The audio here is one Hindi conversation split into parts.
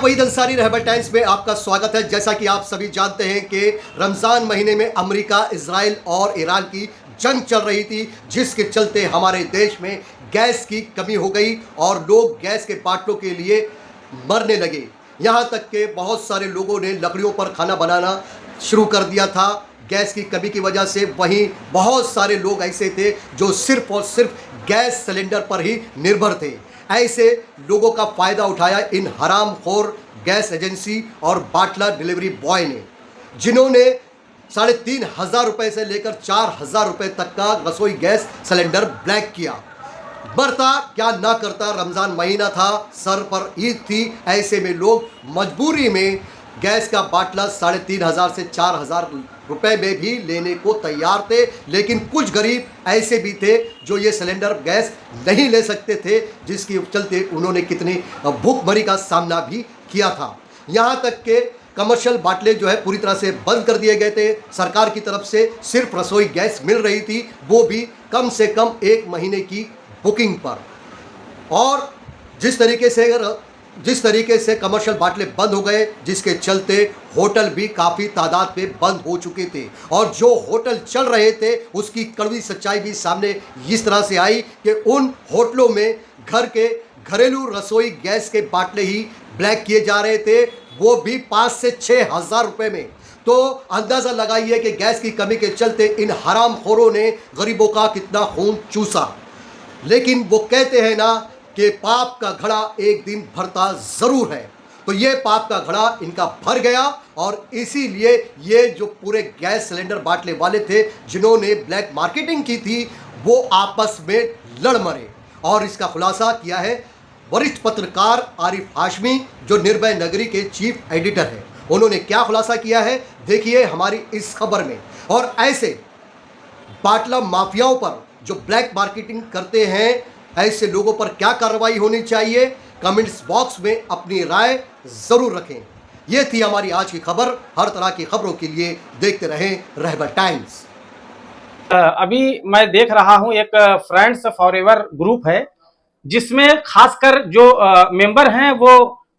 वहीद अंसारी रहबर टाइम्स में आपका स्वागत है। जैसा कि आप सभी जानते हैं कि रमज़ान महीने में अमेरिका, इजराइल और ईरान की जंग चल रही थी, जिसके चलते हमारे देश में गैस की कमी हो गई और लोग गैस के बाटलों के लिए मरने लगे। यहाँ तक कि बहुत सारे लोगों ने लकड़ियों पर खाना बनाना शुरू कर दिया था गैस की कमी की वजह से। वहीं बहुत सारे लोग ऐसे थे जो सिर्फ और सिर्फ गैस सिलेंडर पर ही निर्भर थे। ऐसे लोगों का फ़ायदा उठाया इन हरामखोर गैस एजेंसी और बाटला डिलीवरी बॉय ने, जिन्होंने 3,500 रुपये से लेकर 4,000 रुपये तक का रसोई गैस सिलेंडर ब्लैक किया। बरता क्या ना करता, रमज़ान महीना था, सर पर ईद थी। ऐसे में लोग मजबूरी में गैस का बाटला 3,500 से 4,000 रुपये में भी लेने को तैयार थे। लेकिन कुछ गरीब ऐसे भी थे जो ये सिलेंडर गैस नहीं ले सकते थे, जिसके चलते उन्होंने कितनी भूखमरी का सामना भी किया था। यहाँ तक के कमर्शियल बाटले जो है पूरी तरह से बंद कर दिए गए थे। सरकार की तरफ से सिर्फ रसोई गैस मिल रही थी, वो भी कम से कम 1 महीने की बुकिंग पर। और जिस तरीके से कमर्शियल बाटले बंद हो गए, जिसके चलते होटल भी काफ़ी तादाद में बंद हो चुके थे। और जो होटल चल रहे थे उसकी कड़वी सच्चाई भी सामने इस तरह से आई कि उन होटलों में घरेलू रसोई गैस के बाटले ही ब्लैक किए जा रहे थे, वो भी 5 से 6,000 रुपये में। तो अंदाज़ा लगाइए कि गैस की कमी के चलते इन हरामखोरों ने गरीबों का कितना खून चूसा। लेकिन वो कहते हैं ना कि पाप का घड़ा एक दिन भरता ज़रूर है, तो ये पाप का घड़ा इनका भर गया। और इसीलिए ये जो पूरे गैस सिलेंडर बाटले वाले थे जिन्होंने ब्लैक मार्केटिंग की थी, वो आपस में लड़ मरे। और इसका खुलासा किया है वरिष्ठ पत्रकार आरिफ हाशमी, जो निर्भय नगरी के चीफ एडिटर हैं। उन्होंने क्या खुलासा किया है, देखिए हमारी इस खबर में। और ऐसे बाटला माफियाओं पर जो ब्लैक मार्केटिंग करते हैं, ऐसे लोगों पर क्या कार्रवाई होनी चाहिए, कमेंट्स बॉक्स में अपनी राय ज़रूर रखें। ये थी हमारी आज की खबर। हर तरह की खबरों के लिए देखते रहें रहबर टाइम्स। अभी मैं देख रहा हूं एक फ्रेंड्स फॉरएवर ग्रुप है, जिसमें खासकर जो मेंबर हैं वो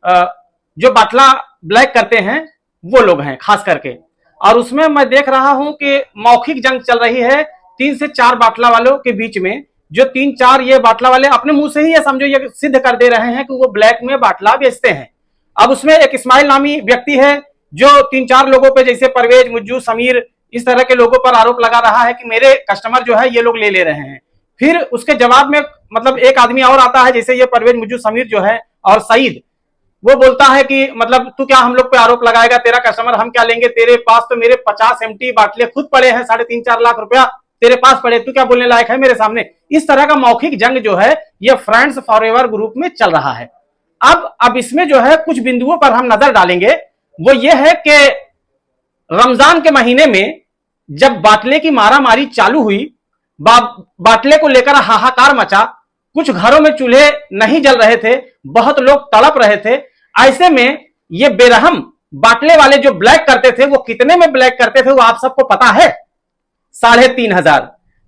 जो बाटला ब्लैक करते हैं वो लोग हैं खास करके। और उसमें मैं देख रहा हूं कि मौखिक जंग चल रही है 3 से 4 बाटला वालों के बीच में। जो 3-4 ये बाटला वाले अपने मुंह से ही ये समझो ये सिद्ध कर दे रहे हैं कि वो ब्लैक में बाटला बेचते हैं। अब उसमें एक इस्माइल नामी व्यक्ति है जो 3-4 लोगों पे, जैसे परवेज, मुज्जू, समीर, इस तरह के लोगों पर आरोप लगा रहा है कि मेरे कस्टमर जो है ये लोग ले रहे हैं। फिर उसके जवाब में मतलब एक आदमी और आता है, जैसे ये परवेज, मुज्जू, समीर जो है और सईद, वो बोलता है कि मतलब तू क्या हम लोग पे आरोप लगाएगा, तेरा कस्टमर हम क्या लेंगे, तेरे पास तो मेरे 50 एमटी बाटले खुद पड़े हैं, 3.5-4 लाख रुपया तेरे पास पड़े, तू क्या बोलने लायक है मेरे सामने। इस तरह का मौखिक जंग जो है ये फ्रेंड्स फॉरएवर ग्रुप में चल रहा है। अब इसमें जो है कुछ बिंदुओं पर हम नजर डालेंगे। वो ये है कि रमजान के महीने में जब बाटले की मारामारी चालू हुई, बाटले को लेकर हाहाकार मचा, कुछ घरों में चूल्हे नहीं जल रहे थे, बहुत लोग तड़प रहे थे। ऐसे में ये बेरहम बाटले वाले जो ब्लैक करते थे, वो कितने में ब्लैक करते थे वो आप सबको पता है, 3,500,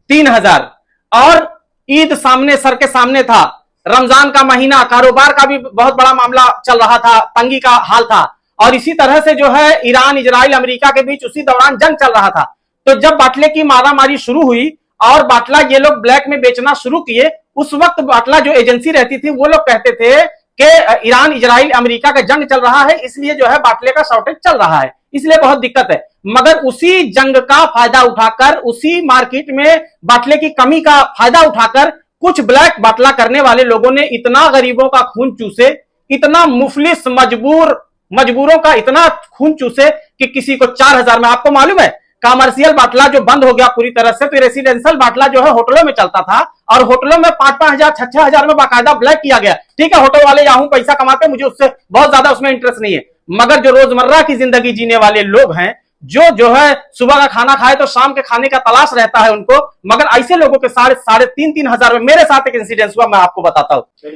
3,000। और ईद सामने, सर के सामने था, रमजान का महीना, कारोबार का भी बहुत बड़ा मामला चल रहा था, तंगी का हाल था। और इसी तरह से जो है ईरान, इजराइल, अमेरिका के बीच उसी दौरान जंग चल रहा था। तो जब बाटले की मारामारी शुरू हुई और बाटला ये लोग ब्लैक में बेचना शुरू किए, उस वक्त बाटला जो एजेंसी रहती थी वो लोग कहते थे कि ईरान, इजराइल, अमेरिका का जंग चल रहा है, इसलिए जो है बाटले का शॉर्टेज चल रहा है, इसलिए बहुत दिक्कत है। मगर उसी जंग का फायदा उठाकर, उसी मार्केट में बाटले की कमी का फायदा उठाकर कुछ ब्लैक बाटला करने वाले लोगों ने इतना गरीबों का खून चूसे, इतना मुफलिस मजबूरों का इतना खून चूसे कि किसी को 4,000 में, आपको मालूम है कमर्शियल बाटला जो बंद हो गया पूरी तरह से, तो रेसिडेंशियल बाटला जो है होटलों में चलता था और होटलों में 5-5 हजार 6-6 में बाकायदा ब्लैक किया गया। ठीक है, होटल वाले याहू पैसा कमाते, मुझे उससे बहुत ज्यादा उसमें इंटरेस्ट नहीं है। मगर जो रोजमर्रा की जिंदगी जीने वाले लोग हैं, जो है सुबह का खाना खाए तो शाम के खाने का तलाश रहता है उनको, मगर ऐसे लोगों के 3,500 में मेरे साथ एक इंसिडेंस हुआ, मैं आपको बताता हूं।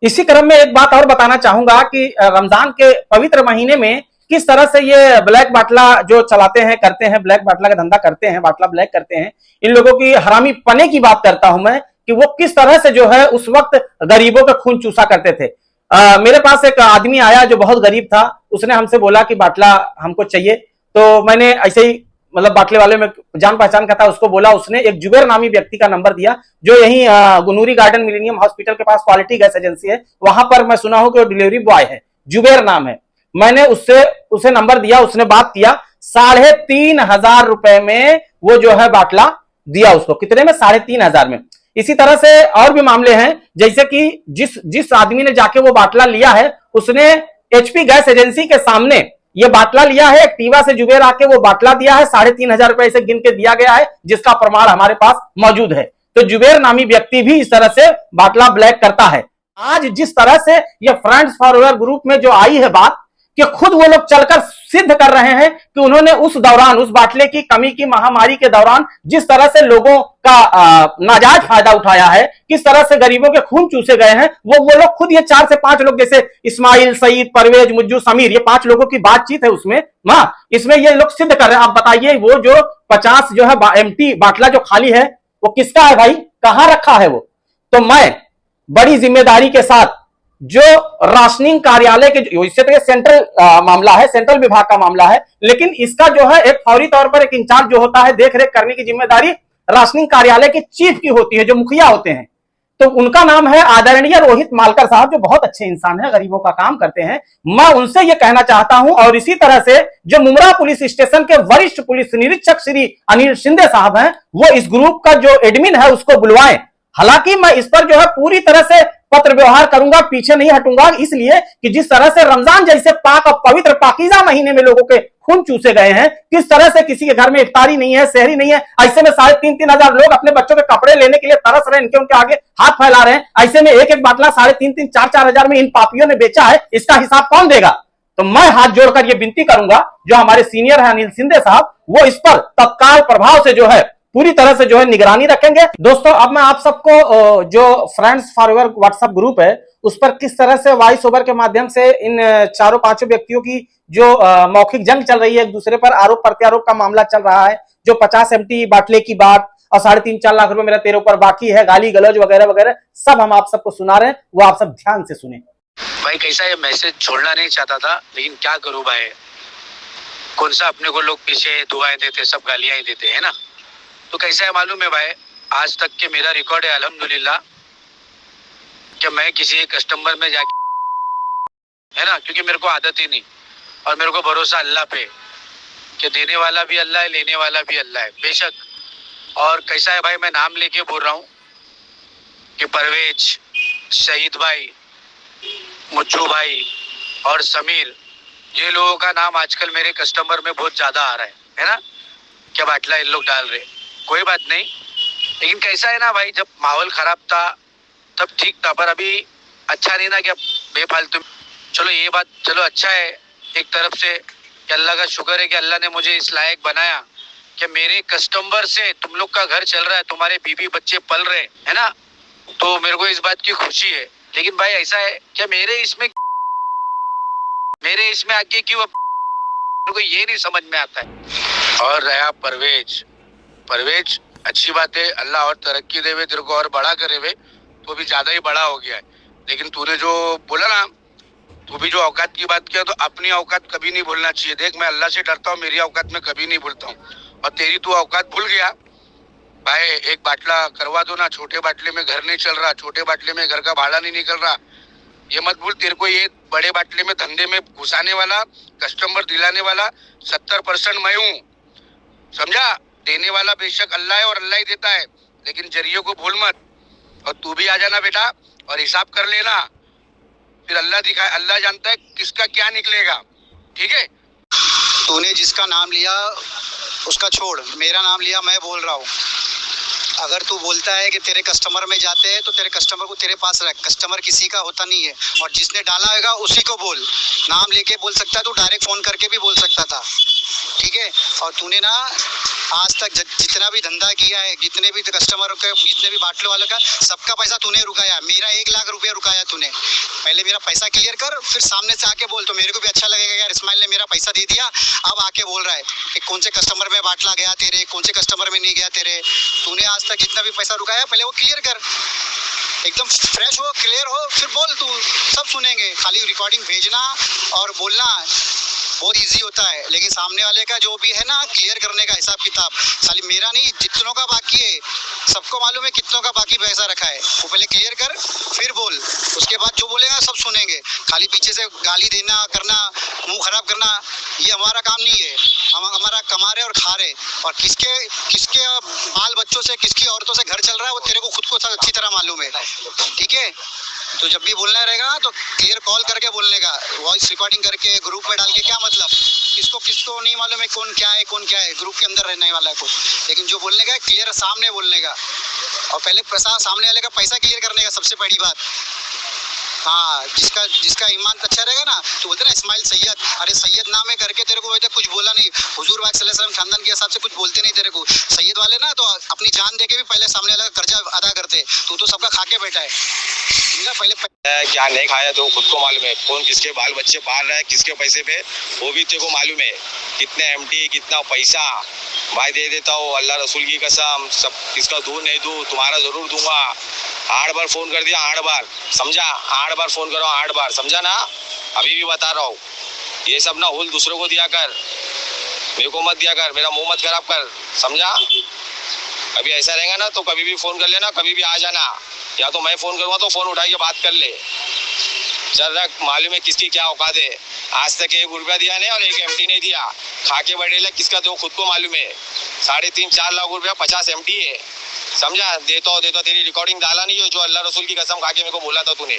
इसी क्रम में एक बात और बताना चाहूंगा कि रमजान के पवित्र महीने में किस तरह से ये ब्लैक बाटला जो चलाते हैं, करते हैं, ब्लैक बाटला का धंधा करते हैं, बाटला ब्लैक करते हैं, इन लोगों की हरामी पने की बात करता हूं मैं कि वो किस तरह से जो है उस वक्त गरीबों के खून चूसा करते थे। मेरे पास एक आदमी आया जो बहुत गरीब था, उसने हमसे बोला कि बाटला हमको चाहिए। तो मैंने ऐसे ही मतलब बाटले वाले में जान पहचान का था, उसको बोला। उसने एक जुबेर नामी व्यक्ति का नंबर दिया जो यही गुनूरी गार्डन मिलेनियम हॉस्पिटल के पास क्वालिटी गैस एजेंसी है, वहां पर मैं सुना हूं कि वो डिलीवरी बॉय है, जुबेर नाम है। मैंने उसे नंबर दिया, उसने बात किया, 3,500 रुपए में वो जो है बाटला दिया उसको। कितने में? 3,500 में। इसी तरह से और भी मामले हैं, जैसे कि जिस आदमी ने जाके वो बाटला लिया है, उसने एचपी गैस एजेंसी के सामने ये बाटला लिया है, एक्टिवा से जुबेर आके वो बाटला दिया है, 3,500 रुपए से गिन के दिया गया है, जिसका प्रमाण हमारे पास मौजूद है। तो जुबेर नामी व्यक्ति भी इस तरह से बाटला ब्लैक करता है। आज जिस तरह से ये फ्रेंड्स फॉरएवर ग्रुप में जो आई है बात, कि खुद वो लोग चलकर सिद्ध कर रहे हैं कि उन्होंने उस दौरान, उस बाटले की कमी की महामारी के दौरान जिस तरह से लोगों का नाजायज फायदा उठाया है, किस तरह से गरीबों के खून चूसे गए हैं, वो लोग खुद, ये 4 से 5 लोग, जैसे इस्माइल, सईद, परवेज, मुज्जू, समीर, ये 5 लोगों की बातचीत है उसमें। इसमें ये लोग सिद्ध कर रहे हैं। आप बताइए, वो जो 50 जो है एम्प्टी बाटला जो खाली है, वो किसका है भाई? कहां रखा है वो? तो मैं बड़ी जिम्मेदारी के साथ, जो राशनिंग कार्यालय के, इससे तो ये सेंट्रल मामला है, सेंट्रल विभाग का मामला है, लेकिन इसका जो है एक फौरी तौर पर एक इंचार्ज जो होता है, देख रेख करने की जिम्मेदारी राशनिंग कार्यालय के चीफ की होती है, जो मुखिया होते हैं। तो उनका नाम है आदरणीय रोहित मालकर साहब, जो बहुत अच्छे इंसान है, गरीबों का काम करते हैं। मैं उनसे यह कहना चाहता हूं, और इसी तरह से जो मुमरा पुलिस स्टेशन के वरिष्ठ पुलिस निरीक्षक श्री अनिल शिंदे साहब हैं, वो इस ग्रुप का जो एडमिन है उसको बुलवाएं। हालांकि मैं इस पर जो है पूरी तरह से पत्र व्यवहार करूंगा, पीछे नहीं हटूंगा, इसलिए कि जिस तरह से रमजान जैसे पाक और पवित्र पाकीज़ा महीने में लोगों के खून चूसे गए हैं, किस तरह से किसी के घर में इफ्तारी नहीं है, सहरी नहीं है, ऐसे में 3,500 लोग अपने बच्चों के कपड़े लेने के लिए तरस रहे हैं, इनके उनके आगे हाथ फैला रहे हैं। ऐसे में एक एक बाटला 3,500, 4,000 में इन पापियों ने बेचा है, इसका हिसाब कौन देगा? तो मैं हाथ जोड़कर यह विनती करूंगा, जो हमारे सीनियर है अनिल शिंदे साहब, वो इस पर तत्काल प्रभाव से जो है पूरी तरह से जो है निगरानी रखेंगे। दोस्तों, अब मैं आप सबको जो फ्रेंड्स फॉरएवर व्हाट्सएप ग्रुप है, उस पर किस तरह से वॉइस ओवर के माध्यम से इन 4-5 व्यक्तियों की जो मौखिक जंग चल रही है, एक दूसरे पर आरोप प्रत्यारोप का मामला चल रहा है, जो 50 एमटी बाटले की बात और 3.5-4 लाख रुपए मेरा तेरे ऊपर बाकी है, गाली गलौज वगैरह वगैरह, सब हम आप सबको सुना रहे हैं, वो आप सब ध्यान से सुने। भाई कैसा है, मैसेज छोड़ना नहीं चाहता था, लेकिन क्या करूं भाई, कौन सा अपने को लोग पीछे दुआएं देते, सब गालियां ही देते हैं ना। तो कैसा है मालूम है भाई, आज तक के मेरा रिकॉर्ड है अल्हम्दुलिल्लाह, कि मैं किसी कस्टमर में जाके, है ना, क्योंकि मेरे को आदत ही नहीं, और मेरे को भरोसा अल्लाह पे, कि देने वाला भी अल्लाह है, लेने वाला भी अल्लाह है बेशक। और कैसा है भाई, मैं नाम लेके बोल रहा हूँ कि परवेज, शहीद भाई, मुज्जू भाई और समीर, ये लोगों का नाम आजकल मेरे कस्टमर में बहुत ज्यादा आ रहा है ना, क्या बाटला इन लोग डाल रहे। कोई बात नहीं, लेकिन कैसा है ना भाई, जब माहौल खराब था तब ठीक था, पर अभी अच्छा नहीं ना, क्या बेफालतू। चलो ये बात, चलो अच्छा है एक तरफ से, कि अल्लाह का शुक्र है कि अल्लाह ने मुझे इस लायक बनाया कि मेरे कस्टमर से तुम लोग का घर चल रहा है, तुम्हारे बीवी बच्चे पल रहे है ना, तो मेरे को इस बात की खुशी है। लेकिन भाई ऐसा है क्या, मेरे इसमें आगे क्यों, मेरे को ये नहीं समझ में आता है। और रहा परवेज, अच्छी बात है, अल्लाह और तरक्की देवे, तेरे को और बड़ा करे वे, तो भी ज्यादा ही बड़ा हो गया है। लेकिन तूने जो बोला ना, तू भी जो औकात की बात किया, तो अपनी औकात कभी नहीं भूलना चाहिए। देख, मैं अल्लाह से डरता हूँ, मेरी औकात में कभी नहीं भूलता हूँ, और तेरी तू औकात भूल गया भाई। एक बाटला करवा दो ना, छोटे बाटले में घर नहीं चल रहा, छोटे बाटले में घर का भाड़ा नहीं निकल रहा, ये मत भूल। तेरे को ये बड़े बाटले में धंधे में घुसाने वाला, कस्टमर दिलाने वाला 70% मैं हूँ, समझा। देने वाला बेशक अल्लाह है और अल्लाह ही देता है, लेकिन जरिए को भूल मत। और तू भी आ जाना बेटा, और हिसाब कर लेना, फिर अल्लाह दिखाए, अल्लाह जानता है किसका क्या निकलेगा, ठीक है। तूने जिसका नाम लिया उसका छोड़, मेरा नाम लिया, मैं बोल रहा हूँ। अगर तू बोलता है कि तेरे कस्टमर में जाते हैं, तो तेरे कस्टमर को तेरे पास रख, कस्टमर किसी का होता नहीं है, और जिसने डाला होगा उसी को बोल। नाम लेके बोल सकता है, तू डायरेक्ट फ़ोन करके भी बोल सकता था, ठीक है। और तूने ना आज तक जितना भी धंधा किया है, जितने भी कस्टमर का, जितने भी बाटलों वालों का, सबका पैसा तूने रुकाया। मेरा 1 लाख रुपया रुकाया तूने। पहले मेरा पैसा क्लियर कर, फिर सामने से आके बोल, तो मेरे को भी अच्छा लगेगा यार, इस्माइल ने मेरा पैसा दे दिया, अब आके बोल रहा है कि कौन से कस्टमर में बाटला गया तेरे, कौन से कस्टमर में नहीं गया तेरे। तूने आज तक जितना भी पैसा रुकाया, पहले वो क्लियर कर। एकदम फ्रेश हो, क्लियर हो, फिर बोल, तू सब सुनेंगे। खाली रिकॉर्डिंग भेजना और बोलना बहुत इजी होता है, लेकिन सामने वाले का जो भी है ना, क्लियर करने का हिसाब किताब, खाली मेरा नहीं, जितनों का बाकी है, सबको मालूम है कितनों का बाकी पैसा रखा है, वो पहले क्लियर कर फिर बोल। उसके बाद जो बोलेगा सब सुनेंगे। खाली पीछे से गाली देना, करना, मुंह खराब करना, ये हमारा काम नहीं है। हम हमारा कमा रहे और खा रहे, और किसके किसके बाल बच्चों से, किसकी औरतों से घर चल रहा है, वो तेरे को खुद को अच्छी तरह मालूम है, ठीक है। तो जब भी बोलना रहेगा तो क्लियर कॉल करके बोलने का, वॉइस रिकॉर्डिंग करके ग्रुप में डाल के क्या मतलब, किसको नहीं मालूम है कौन क्या है, ग्रुप के अंदर रहने वाला है को, लेकिन जो बोलने का है क्लियर सामने बोलने का, और पहले पैसा सामने वाले का पैसा क्लियर करने का, सबसे बड़ी बात। हाँ, जिसका ईमान अच्छा रहेगा ना, तो बोलते ना इस्माइल सैयद, अरे सैयद नाम है करके तेरे को वैसे कुछ बोला नहीं, हुजूर पाक सल्लल्लाहु अलैहि वसल्लम खानदान के हिसाब से कुछ बोलते नहीं तेरे को। सैयद वाले ना तो अपनी जान दे के भी पहले सामने वाला का कर्जा अदा करते, तू तो सबका खा के बैठा है, पहले क्या नहीं खाया तो खुद को मालूम है, कौन किसके बाल बच्चे पाल रहा है, किसके पैसे पे, वो भी तेरे को मालूम है। कितने एमटी, कितना पैसा भाई दे देता हूँ, अल्लाह रसूल की कसम, सब किसका दूर नहीं दूँ, तुम्हारा जरूर दूंगा। 8 बार फोन कर दिया, 8 बार, समझा? 8 बार फोन करो, 8 बार, समझा ना? अभी भी बता रहा हूँ, ये सब ना हुल दूसरों को दिया कर, मेरे को मत दिया कर, मेरा मुंह मत खराब कर, समझा? अभी ऐसा रहेगा ना तो कभी भी फोन कर लेना, कभी भी आ जाना, या तो मैं फोन करूँगा तो फोन उठा के बात कर ले। चल रख, मालूम है किसकी क्या औकात है। आज तक 1 रुपया दिया नहीं और 1 एमटी नहीं दिया, खा के बैठे किसका तो खुद को मालूम है। 3.5-4 लाख रुपया 50 एमटी है, समझा? देता हो, तेरी रिकॉर्डिंग डाला नहीं है जो अल्लाह रसूल की कसम खा के मेरे को बोला था तूने।